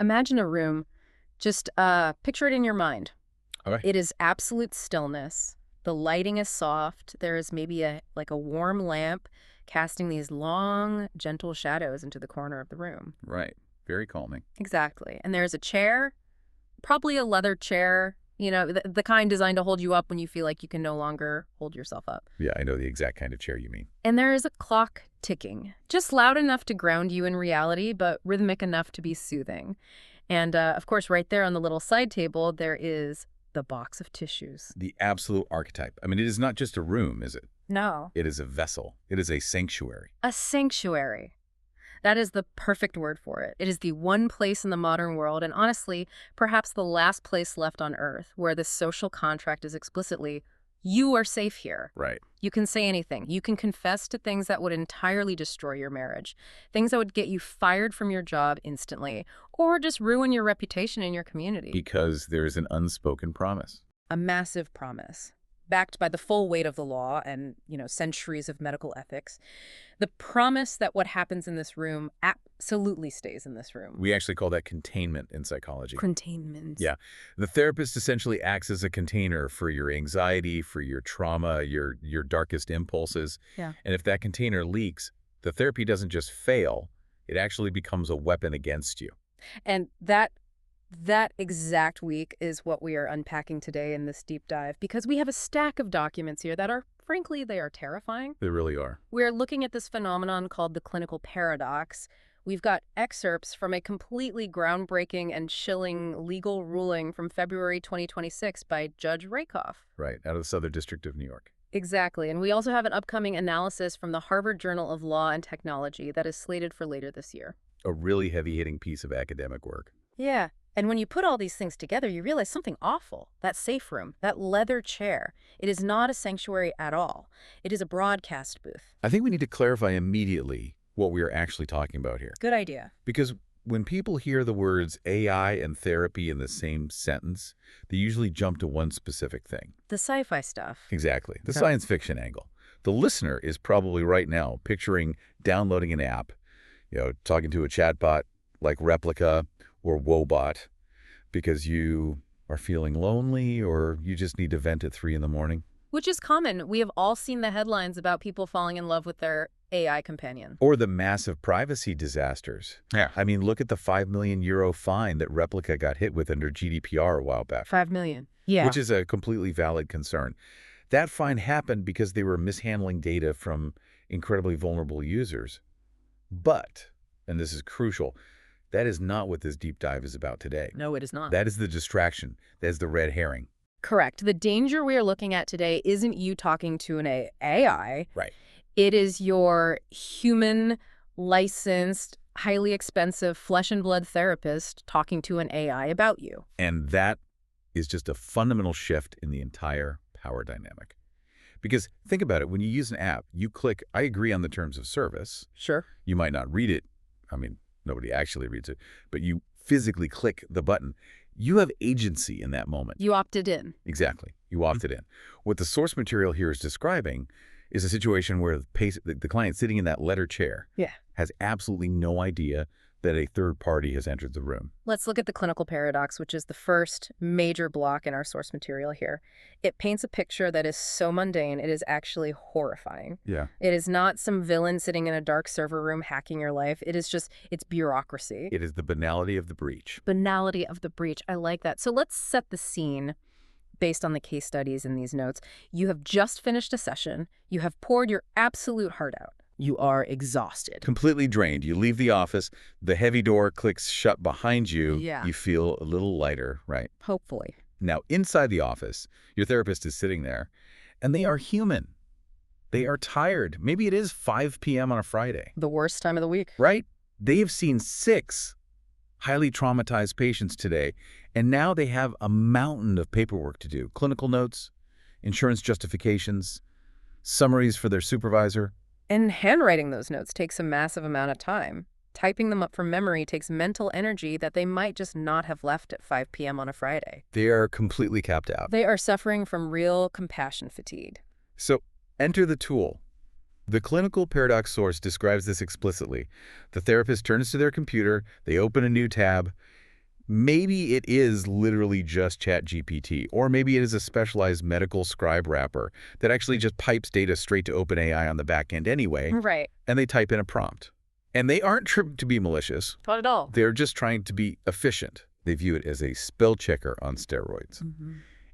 Imagine a room. Just picture it in your mind. Okay. It is absolute stillness. The lighting is soft. There is maybe a warm lamp casting these long, gentle shadows into the corner of the room. Right. Very calming. Exactly. And there's a chair, probably a leather chair, the kind designed to hold you up when you feel like you can no longer hold yourself up. Yeah, I know the exact kind of chair you mean. And there is a clock ticking, just loud enough to ground you in reality, but rhythmic enough to be soothing. And of course, right there on the little side table, there is the box of tissues. The absolute archetype. I mean, it is not just a room, is it? No. It is a vessel. It is a sanctuary. A sanctuary. That is the perfect word for it. It is the one place in the modern world, and honestly, perhaps the last place left on Earth, where the social contract is explicitly, you are safe here. Right. You can say anything. You can confess to things that would entirely destroy your marriage, things that would get you fired from your job instantly, or just ruin your reputation in your community. Because there is an unspoken promise. A massive promise, backed by the full weight of the law and, centuries of medical ethics. The promise that what happens in this room absolutely stays in this room. We actually call that containment in psychology. Containment. Yeah. The therapist essentially acts as a container for your anxiety, for your trauma, your darkest impulses. Yeah. And if that container leaks, the therapy doesn't just fail, it actually becomes a weapon against you. And that exact week is what we are unpacking today in this deep dive, because we have a stack of documents here that are, frankly, they are terrifying. They really are. We're looking at this phenomenon called the clinical paradox. We've got excerpts from a completely groundbreaking and chilling legal ruling from February 2026 by Judge Rakoff. Right, out of the Southern District of New York. Exactly. And we also have an upcoming analysis from the Harvard Journal of Law and Technology that is slated for later this year. A really heavy-hitting piece of academic work. Yeah. And when you put all these things together, you realize something awful. That safe room, that leather chair, it is not a sanctuary at all. It is a broadcast booth. I think we need to clarify immediately what we are actually talking about here. Good idea. Because when people hear the words AI and therapy in the same sentence, they usually jump to one specific thing. The sci-fi stuff. Exactly. The science fiction angle. The listener is probably right now picturing downloading an app, talking to a chatbot like Replika or Wobot because you are feeling lonely or you just need to vent at 3 in the morning. Which is common. We have all seen the headlines about people falling in love with their AI companion. Or the massive privacy disasters. Yeah. I mean, look at the €5 million fine that Replika got hit with under GDPR a while back. 5 million. Yeah. Which is a completely valid concern. That fine happened because they were mishandling data from incredibly vulnerable users. But, and this is crucial, that is not what this deep dive is about today. No, it is not. That is the distraction. That is the red herring. Correct. The danger we are looking at today isn't you talking to an AI. Right. It is your human, licensed, highly expensive flesh and blood therapist talking to an AI about you. And that is just a fundamental shift in the entire power dynamic. Because think about it, when you use an app, you click, I agree on the terms of service. Sure. You might not read it. I mean, nobody actually reads it, but you physically click the button. You have agency in that moment. You opted in. Exactly. You opted in. What the source material here is describing is a situation where the client sitting in that leather chair has absolutely no idea that a third party has entered the room. Let's look at the clinical paradox, which is the first major block in our source material here. It paints a picture that is so mundane, it is actually horrifying. Yeah. It is not some villain sitting in a dark server room hacking your life. It is just, it's bureaucracy. It is the banality of the breach. Banality of the breach. I like that. So let's set the scene based on the case studies in these notes. You have just finished a session. You have poured your absolute heart out. You are exhausted. Completely drained. You leave the office, the heavy door clicks shut behind you. Yeah. You feel a little lighter, right? Hopefully. Now, inside the office, your therapist is sitting there, and they are human. They are tired. Maybe it is 5 p.m. on a Friday. The worst time of the week. Right? They have seen 6 highly traumatized patients today, and now they have a mountain of paperwork to do. Clinical notes, insurance justifications, summaries for their supervisor. And handwriting those notes takes a massive amount of time. Typing them up from memory takes mental energy that they might just not have left at 5 p.m. on a Friday. They are completely capped out. They are suffering from real compassion fatigue. So enter the tool. The clinical paradox source describes this explicitly. The therapist turns to their computer, they open a new tab, Maybe it is literally just ChatGPT, or maybe it is a specialized medical scribe wrapper that actually just pipes data straight to OpenAI on the back end anyway, Right. and they type in a prompt. And they aren't trying to be malicious. Not at all. They're just trying to be efficient. They view it as a spell checker on steroids.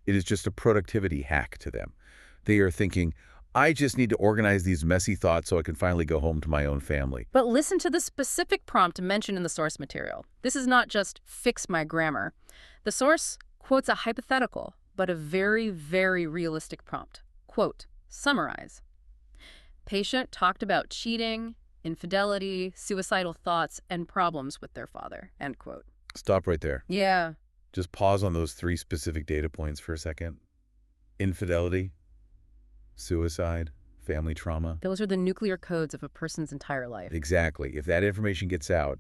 It is just a productivity hack to them. They are thinking, I just need to organize these messy thoughts so I can finally go home to my own family. But listen to the specific prompt mentioned in the source material. This is not just fix my grammar. The source quotes a hypothetical, but a very, very realistic prompt. Quote, summarize. Patient talked about cheating, infidelity, suicidal thoughts, and problems with their father. End quote. Stop right there. Yeah. Just pause on those 3 specific data points for a second. Infidelity, suicide, family trauma. Those are the nuclear codes of a person's entire life. Exactly. If that information gets out,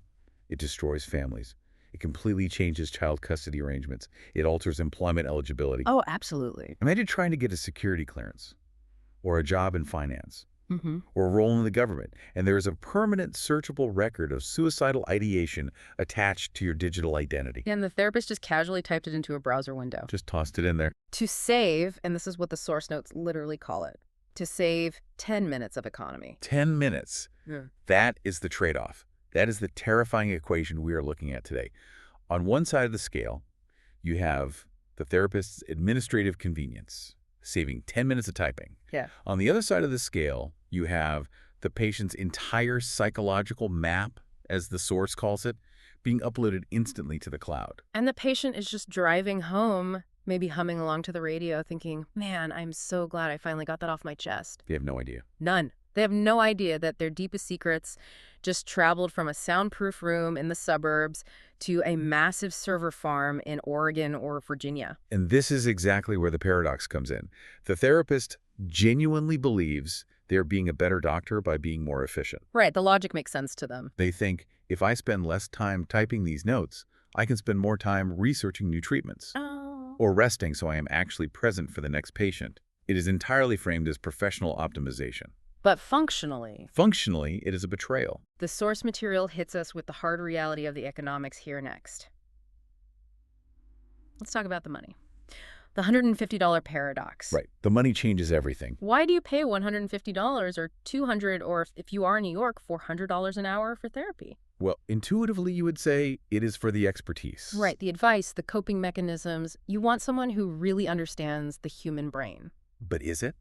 it destroys families. It completely changes child custody arrangements. It alters employment eligibility. Oh, absolutely. Imagine trying to get a security clearance or a job in finance Mm-hmm. or a role in the government, and there is a permanent searchable record of suicidal ideation attached to your digital identity. And the therapist just casually typed it into a browser window. Just tossed it in there. To save, and this is what the source notes literally call it, to save 10 minutes of economy. 10 minutes. Yeah. That is the trade-off. That is the terrifying equation we are looking at today. On one side of the scale, you have the therapist's administrative convenience, saving 10 minutes of typing. Yeah. On the other side of the scale, you have the patient's entire psychological map, as the source calls it, being uploaded instantly to the cloud. And the patient is just driving home, maybe humming along to the radio, thinking, man, I'm so glad I finally got that off my chest. They have no idea. None. They have no idea that their deepest secrets just traveled from a soundproof room in the suburbs to a massive server farm in Oregon or Virginia. And this is exactly where the paradox comes in. The therapist genuinely believes they're being a better doctor by being more efficient. Right, the logic makes sense to them. They think, if I spend less time typing these notes, I can spend more time researching new treatments Oh. or resting so I am actually present for the next patient. It is entirely framed as professional optimization. But functionally, Functionally, it is a betrayal. the source material hits us with the hard reality of the economics here next. Let's talk about the money. The $150 paradox. Right. The money changes everything. Why do you pay $150 or $200 or if you are in New York, $400 an hour for therapy? Well, intuitively, you would say it is for the expertise. Right, the advice, the coping mechanisms. You want someone who really understands the human brain. But is it?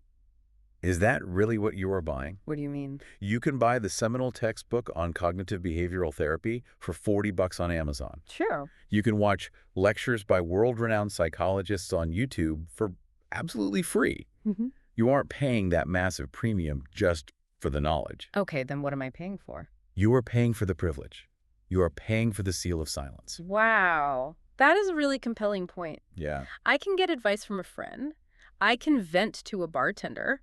Is that really what you are buying? What do you mean? You can buy the seminal textbook on cognitive behavioral therapy for $40 on Amazon. Sure. You can watch lectures by world-renowned psychologists on YouTube for absolutely free. Mm-hmm. You aren't paying that massive premium just for the knowledge. Okay, then what am I paying for? You are paying for the privilege. You are paying for the seal of silence. Wow. That is a really compelling point. Yeah. I can get advice from a friend. I can vent to a bartender.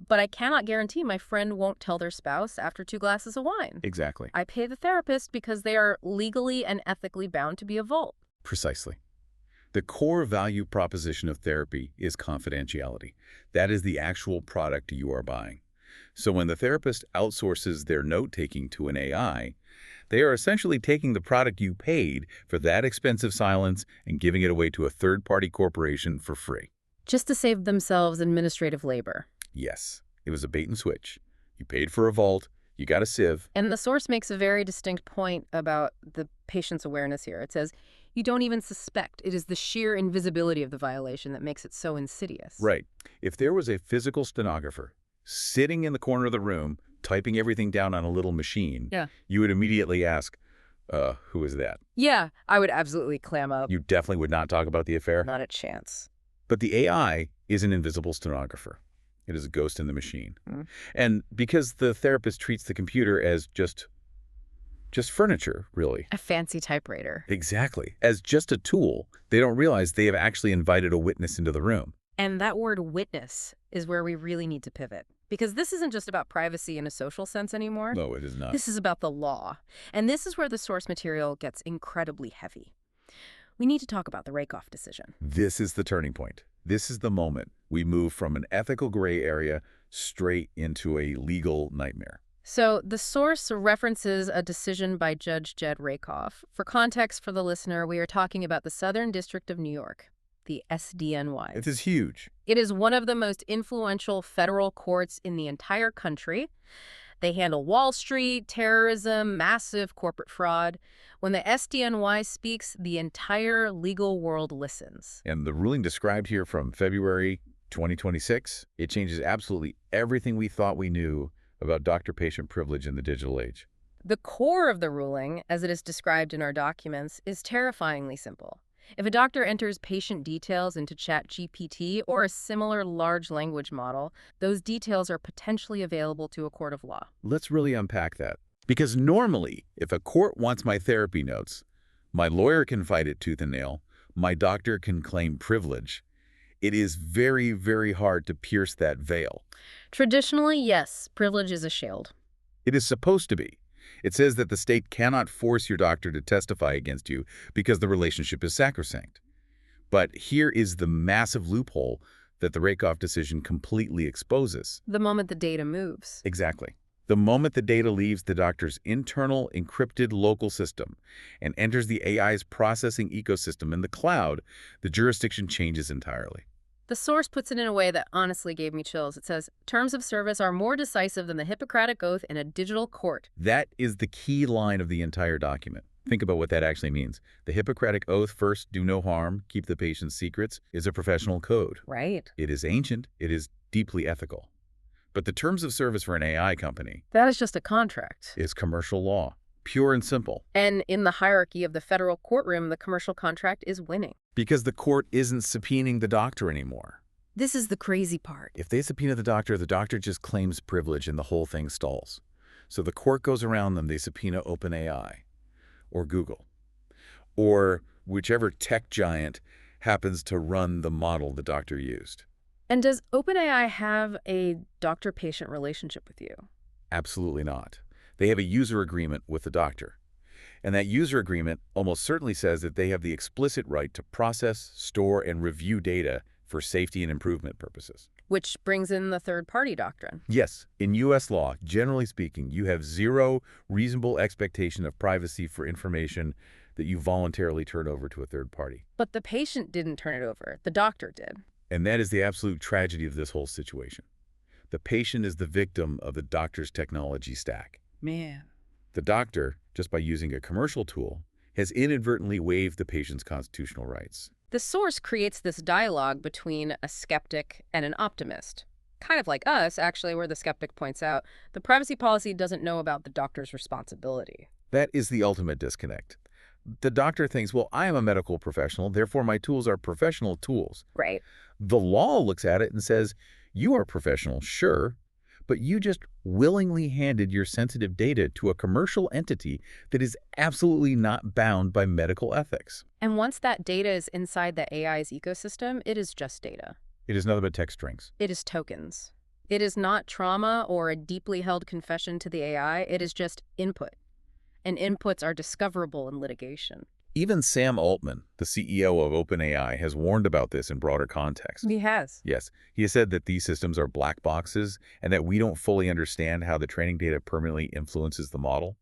But I cannot guarantee my friend won't tell their spouse after 2 glasses of wine. Exactly. I pay the therapist because they are legally and ethically bound to be a vault. Precisely. The core value proposition of therapy is confidentiality. That is the actual product you are buying. So when the therapist outsources their note-taking to an AI, they are essentially taking the product you paid for that expensive silence and giving it away to a third-party corporation for free. Just to save themselves administrative labor. Yes, it was a bait and switch. You paid for a vault, you got a sieve. And the source makes a very distinct point about the patient's awareness here. It says, you don't even suspect. It is the sheer invisibility of the violation that makes it so insidious. Right. If there was a physical stenographer sitting in the corner of the room, typing everything down on a little machine, Yeah. you would immediately ask, who is that? Yeah, I would absolutely clam up. You definitely would not talk about the affair. Not a chance. But the AI is an invisible stenographer. It is a ghost in the machine. Mm. And because the therapist treats the computer as just furniture, really. A fancy typewriter. Exactly. As just a tool, they don't realize they have actually invited a witness into the room. And that word witness is where we really need to pivot. Because this isn't just about privacy in a social sense anymore. No, it is not. This is about the law. And this is where the source material gets incredibly heavy. We need to talk about the Rakoff decision. This is the turning point. This is the moment we move from an ethical gray area straight into a legal nightmare. So the source references a decision by Judge Jed Rakoff. For context for the listener, we are talking about the Southern District of New York, the It SDNY. is huge. It is one of the most influential federal courts in the entire country. They handle Wall Street, terrorism, massive corporate fraud. When the SDNY speaks, the entire legal world listens. And the ruling described here from February 2026, it changes absolutely everything we thought we knew about doctor-patient privilege in the digital age. The core of the ruling, as it is described in our documents, is terrifyingly simple. If a doctor enters patient details into ChatGPT or a similar large language model, those details are potentially available to a court of law. Let's really unpack that. Because normally, if a court wants my therapy notes, my lawyer can fight it tooth and nail, my doctor can claim privilege. It is very, very hard to pierce that veil. Traditionally, yes, privilege is a shield. It is supposed to be. It says that the state cannot force your doctor to testify against you because the relationship is sacrosanct. But here is the massive loophole that the Rakoff decision completely exposes. The moment the data moves. Exactly. The moment the data leaves the doctor's internal encrypted local system and enters the AI's processing ecosystem in the cloud, the jurisdiction changes entirely. The source puts it in a way that honestly gave me chills. It says, terms of service are more decisive than the Hippocratic Oath in a digital court. That is the key line of the entire document. Think about what that actually means. The Hippocratic Oath, first, do no harm, keep the patient's secrets, is a professional code. Right. It is ancient. It is deeply ethical. But the terms of service for an AI company That is just a contract. is commercial law, pure and simple. And in the hierarchy of the federal courtroom, the commercial contract is winning. Because the court isn't subpoenaing the doctor anymore. This is the crazy part. If they subpoena the doctor just claims privilege and the whole thing stalls. So the court goes around them, they subpoena OpenAI or Google or whichever tech giant happens to run the model the doctor used. And does OpenAI have a doctor-patient relationship with you? Absolutely not. They have a user agreement with the doctor. And that user agreement almost certainly says that they have the explicit right to process, store, and review data for safety and improvement purposes. Which brings in the third-party doctrine. Yes, in U.S. law, generally speaking, you have zero reasonable expectation of privacy for information that you voluntarily turn over to a third party. But the patient didn't turn it over. The doctor did. And that is the absolute tragedy of this whole situation. The patient is the victim of the doctor's technology stack. Man. The doctor, just by using a commercial tool, has inadvertently waived the patient's constitutional rights. The source creates this dialogue between a skeptic and an optimist. Kind of like us, actually, where the skeptic points out the privacy policy doesn't know about the doctor's responsibility. That is the ultimate disconnect. The doctor thinks, well, I am a medical professional, therefore my tools are professional tools. Right. The law looks at it and says, you are professional, sure, but you just willingly handed your sensitive data to a commercial entity that is absolutely not bound by medical ethics. And once that data is inside the AI's ecosystem, it is just data. It is nothing but text strings. It is tokens. It is not trauma or a deeply held confession to the AI. It is just input. And inputs are discoverable in litigation. Even Sam Altman, the CEO of OpenAI, has warned about this in broader context. He has. Yes, he has said that these systems are black boxes and that we don't fully understand how the training data permanently influences the model.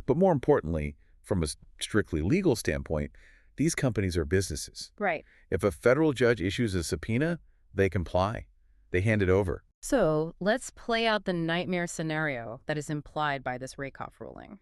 But more importantly, from a strictly legal standpoint, these companies are businesses. Right. If a federal judge issues a subpoena, they comply. They hand it over. So let's play out the nightmare scenario that is implied by this Rakoff ruling.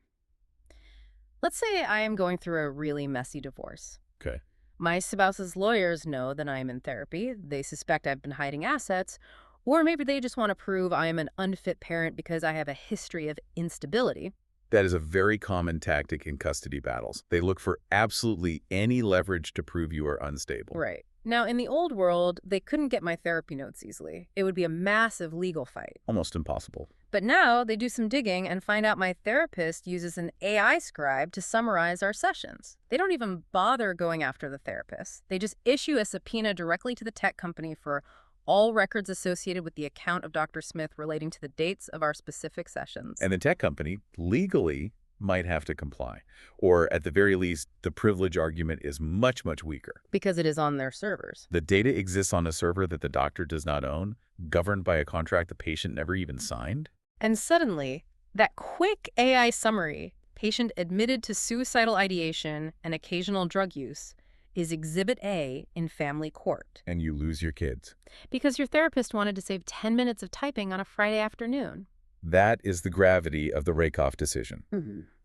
Let's say I am going through a really messy divorce. Okay. My spouse's lawyers know that I am in therapy. They suspect I've been hiding assets. Or maybe they just want to prove I am an unfit parent because I have a history of instability. That is a very common tactic in custody battles. They look for absolutely any leverage to prove you are unstable. Right. Now, in the old world, they couldn't get my therapy notes easily. It would be a massive legal fight. Almost impossible. But now they do some digging and find out my therapist uses an AI scribe to summarize our sessions. They don't even bother going after the therapist. They just issue a subpoena directly to the tech company for all records associated with the account of Dr. Smith relating to the dates of our specific sessions. And the tech company legally might have to comply. Or at the very least, the privilege argument is much, much weaker. Because it is on their servers. The data exists on a server that the doctor does not own, governed by a contract the patient never even signed. And suddenly, That quick AI summary, patient admitted to suicidal ideation and occasional drug use, is Exhibit A in family court. And you lose your kids. Because your therapist wanted to save 10 minutes of typing on a Friday afternoon. That is the gravity of the Rakoff decision.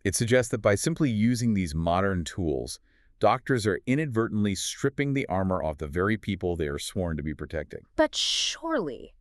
It suggests that by simply using these modern tools, doctors are inadvertently stripping the armor off the very people they are sworn to be protecting. But surely,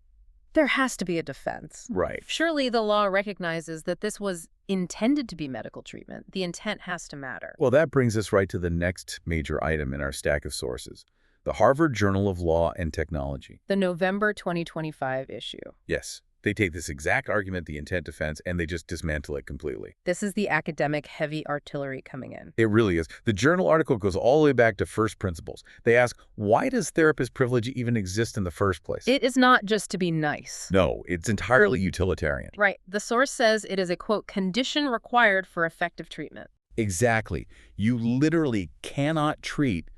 there has to be a defense. Right. Surely the law recognizes that this was intended to be medical treatment. The intent has to matter. Well, that brings us right to the next major item in our stack of sources, the Harvard Journal of Law and Technology. The November 2025 issue. Yes, they take this exact argument, the intent defense, and they just dismantle it completely. This is the academic heavy artillery coming in. It really is. The journal article goes all the way back to first principles. They ask, why does therapist privilege even exist in the first place? It is not just to be nice. No, it's entirely utilitarian. Right. The source says it is a, quote, condition required for effective treatment. Exactly. You literally cannot treat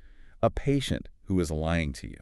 a patient who is lying to you.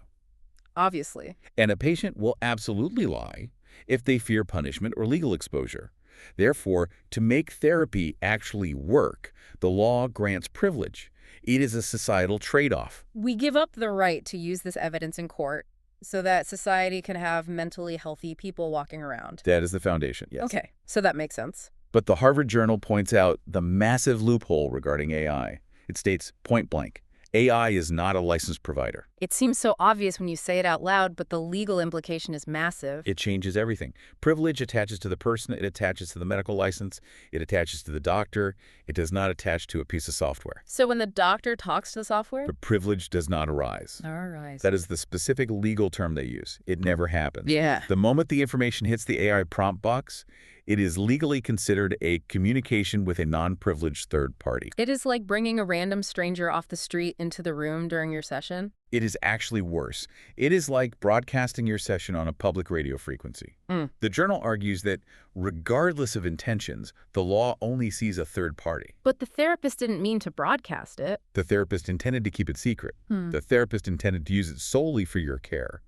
Obviously. And a patient will absolutely lie if they fear punishment or legal exposure. Therefore, to make therapy actually work, the law grants privilege. It is a societal trade-off. We give up the right to use this evidence in court so that society can have mentally healthy people walking around. That is the foundation, yes. Okay, so that makes sense. But the Harvard Journal points out the massive loophole regarding AI. It states point blank, AI is not a licensed provider. It seems so obvious when you say it out loud, but the legal implication is massive. It changes everything. Privilege attaches to the person, it attaches to the medical license, it attaches to the doctor. It does not attach to a piece of software. So when the doctor talks to the software? The privilege does not arise. All right. That is the specific legal term they use. It never happens. Yeah. The moment the information hits the AI prompt box, it is legally considered a communication with a non-privileged third party. It is like bringing a random stranger off the street into the room during your session. It is actually worse. It is like broadcasting your session on a public radio frequency. The journal argues that regardless of intentions, the law only sees a third party. But the therapist didn't mean to broadcast it. The therapist intended to keep it secret. The therapist intended to use it solely for your care.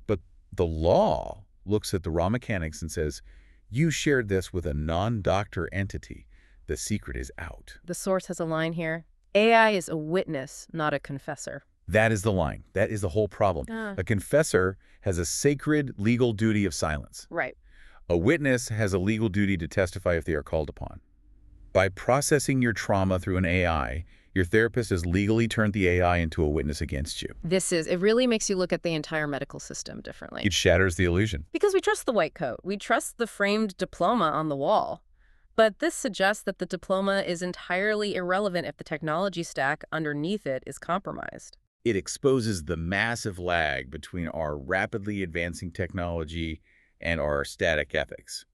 But the law looks at the raw mechanics and says, you shared this with a non-doctor entity. The secret is out. The source has a line here. AI is a witness, not a confessor. That is the line. That is the whole problem. A confessor has a sacred legal duty of silence. Right. A witness has a legal duty to testify if they are called upon. By processing your trauma through an AI, your therapist has legally turned the AI into a witness against you. It really makes you look at the entire medical system differently. It shatters the illusion. Because we trust the white coat. We trust the framed diploma on the wall. But this suggests that the diploma is entirely irrelevant if the technology stack underneath it is compromised. It exposes the massive lag between our rapidly advancing technology and our static ethics.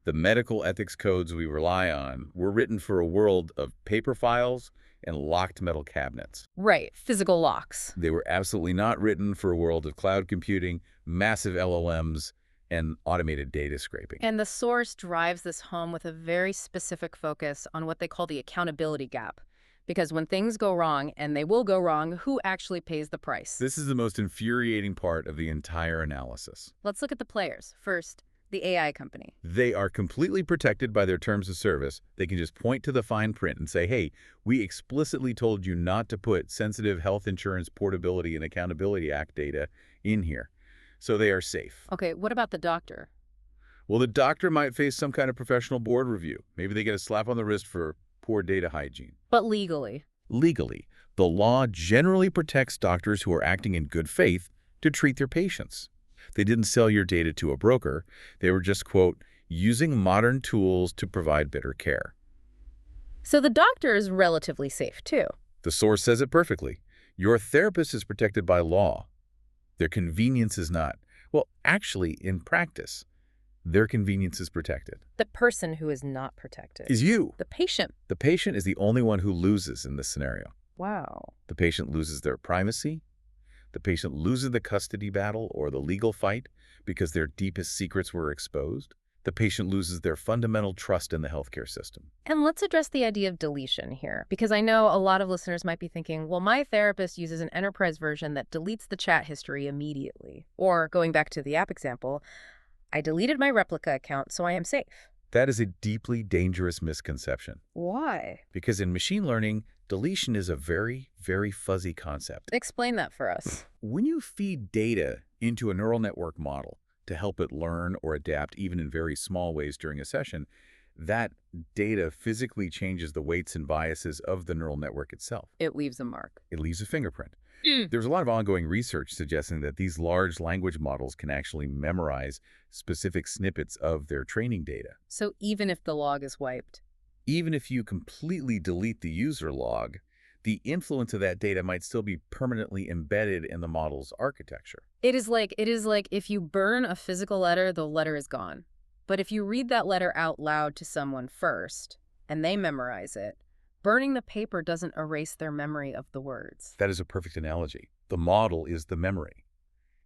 The medical ethics codes we rely on were written for a world of paper files and locked metal cabinets. Right, physical locks. They were absolutely not written for a world of cloud computing, massive LLMs, and automated data scraping. And the source drives this home with a very specific focus on what they call the accountability gap. Because when things go wrong, and they will go wrong, who actually pays the price? This is the most infuriating part of the entire analysis. Let's look at the players. First, the AI company. They are completely protected by their terms of service. They can just point to the fine print and say, hey, we explicitly told you not to put sensitive Health Insurance Portability and Accountability Act data in here. So they are safe. Okay, what about the doctor? Well, the doctor might face some kind of professional board review. Maybe they get a slap on the wrist for poor data hygiene. But legally? Legally, the law generally protects doctors who are acting in good faith to treat their patients. They didn't sell your data to a broker. They were just, quote, using modern tools to provide better care. So the doctor is relatively safe, too. The source says it perfectly. Your therapist is protected by law. Their convenience is not. Well, actually, in practice, their convenience is protected. The person who is not protected Is you. the patient. The patient is the only one who loses in this scenario. Wow. The patient loses their privacy. The patient loses the custody battle or the legal fight because their deepest secrets were exposed. The patient loses their fundamental trust in the healthcare system. And let's address the idea of deletion here, because I know a lot of listeners might be thinking, well, my therapist uses an enterprise version that deletes the chat history immediately. Or, going back to the app example, I deleted my Replika account, so I am safe. That is a deeply dangerous misconception. Why? Because in machine learning, deletion is a very, very fuzzy concept. Explain that for us. When you feed data into a neural network model to help it learn or adapt even in very small ways during a session, that data physically changes the weights and biases of the neural network itself. It leaves a mark. It leaves a fingerprint. Mm. There's a lot of ongoing research suggesting that these large language models can actually memorize specific snippets of their training data. So even if the log is wiped, Even if you completely delete the user log, the influence of that data might still be permanently embedded in the model's architecture. it is like if you burn a physical letter, the letter is gone. But if you read that letter out loud to someone first and they memorize it, burning the paper doesn't erase their memory of the words. That is a perfect analogy. The model is the memory.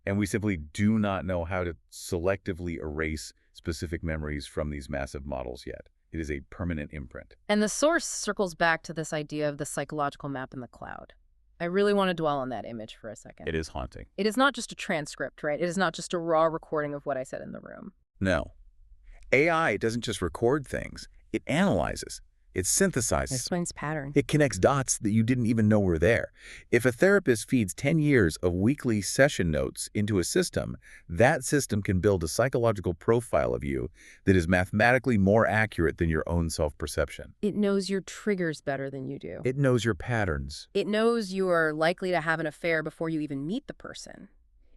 And we simply do not know how to selectively erase specific memories from these massive models yet. It is a permanent imprint. And the source circles back to this idea of the psychological map in the cloud. I really want to dwell on that image for a second. It is haunting. It is not just a transcript, right? It is not just a raw recording of what I said in the room. No. AI doesn't just record things. It analyzes. It It synthesizes. explains patterns. It connects dots that you didn't even know were there. If a therapist feeds 10 years of weekly session notes into a system, that system can build a psychological profile of you that is mathematically more accurate than your own self-perception. It knows your triggers better than you do. It knows your patterns. It knows you are likely to have an affair before you even meet the person.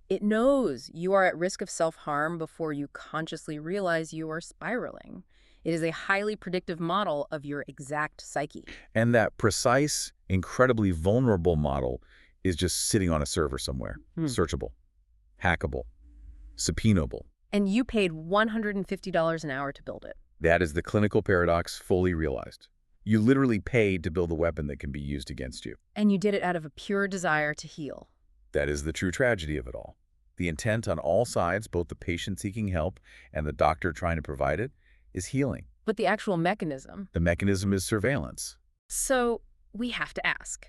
It knows you are at risk of self-harm before you consciously realize you are spiraling. It is a highly predictive model of your exact psyche. And that precise, incredibly vulnerable model is just sitting on a server somewhere. Searchable, hackable, subpoenable. And you paid $150 an hour to build it. That is the clinical paradox fully realized. You literally paid to build a weapon that can be used against you. And you did it out of a pure desire to heal. That is the true tragedy of it all. The intent on all sides, both the patient seeking help and the doctor trying to provide it, is healing. But the actual mechanism. The mechanism is surveillance. So we have to ask,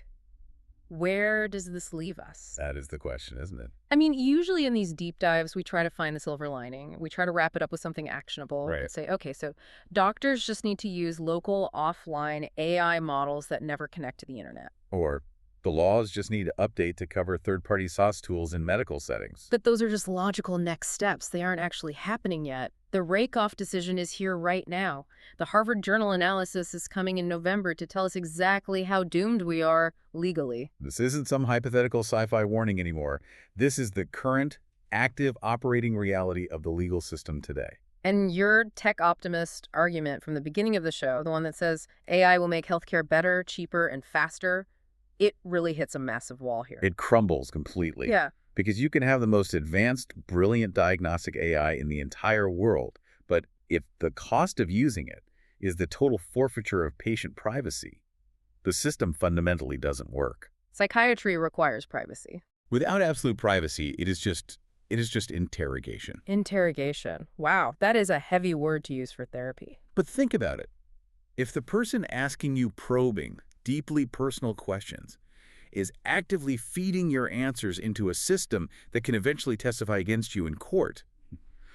where does this leave us? That is the question, isn't it? I mean, usually in these deep dives, we try to find the silver lining. We try to wrap it up with something actionable. Right. And say, okay, so doctors just need to use local, offline AI models that never connect to the internet. Or the laws just need to update to cover third-party SaaS tools in medical settings. But those are just logical next steps. They aren't actually happening yet. The rake-off decision is here right now. The Harvard Journal analysis is coming in November to tell us exactly how doomed we are legally. This isn't some hypothetical sci-fi warning anymore. This is the current, active operating reality of the legal system today. And your tech optimist argument from the beginning of the show, the one that says AI will make healthcare better, cheaper, and faster, it really hits a massive wall here. It crumbles completely. Yeah. Because you can have the most advanced, brilliant diagnostic AI in the entire world, but if the cost of using it is the total forfeiture of patient privacy, the system fundamentally doesn't work. Psychiatry requires privacy. Without absolute privacy, it is just interrogation. Interrogation. Wow, that is a heavy word to use for therapy. But think about it. If the person asking you probing, deeply personal questions is actively feeding your answers into a system that can eventually testify against you in court,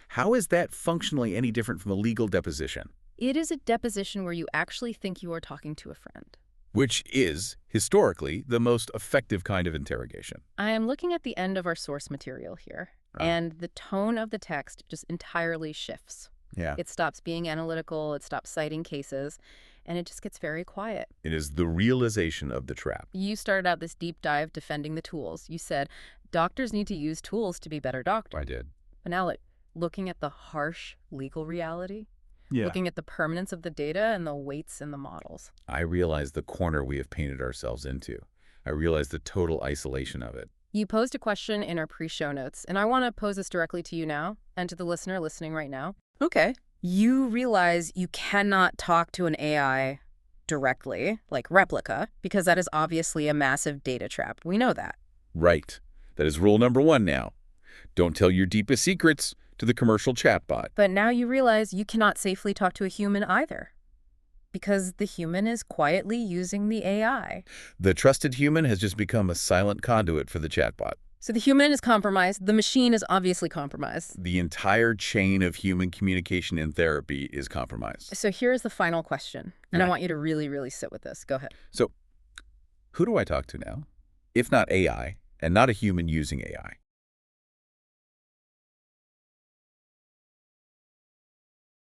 how is that functionally any different from a legal deposition? It is a deposition where you actually think you are talking to a friend. Which is, historically, the most effective kind of interrogation. I am looking at the end of our source material here, and the tone of the text just entirely shifts. Yeah. It stops being analytical, it stops citing cases, and it just gets very quiet. It is the realization of the trap. You started out this deep dive defending the tools. You said, doctors need to use tools to be better doctors. I did. But now, looking at the harsh legal reality, Yeah. looking at the permanence of the data and the weights in the models. I realize the corner we have painted ourselves into. I realize the total isolation of it. You posed a question in our pre-show notes, and I want to pose this directly to you now and to the listener listening right now. Okay. You realize you cannot talk to an AI directly, like Replika, because that is obviously a massive data trap. We know that. Right. That is rule number 1 now. Don't tell your deepest secrets to the commercial chatbot. But now you realize you cannot safely talk to a human either, because the human is quietly using the AI. The trusted human has just become a silent conduit for the chatbot. So the human is compromised. The machine is obviously compromised. The entire chain of human communication in therapy is compromised. So here's the final question, and I Yeah. want you to really, really sit with this. Go ahead. So who do I talk to now? If not AI, and not a human using AI.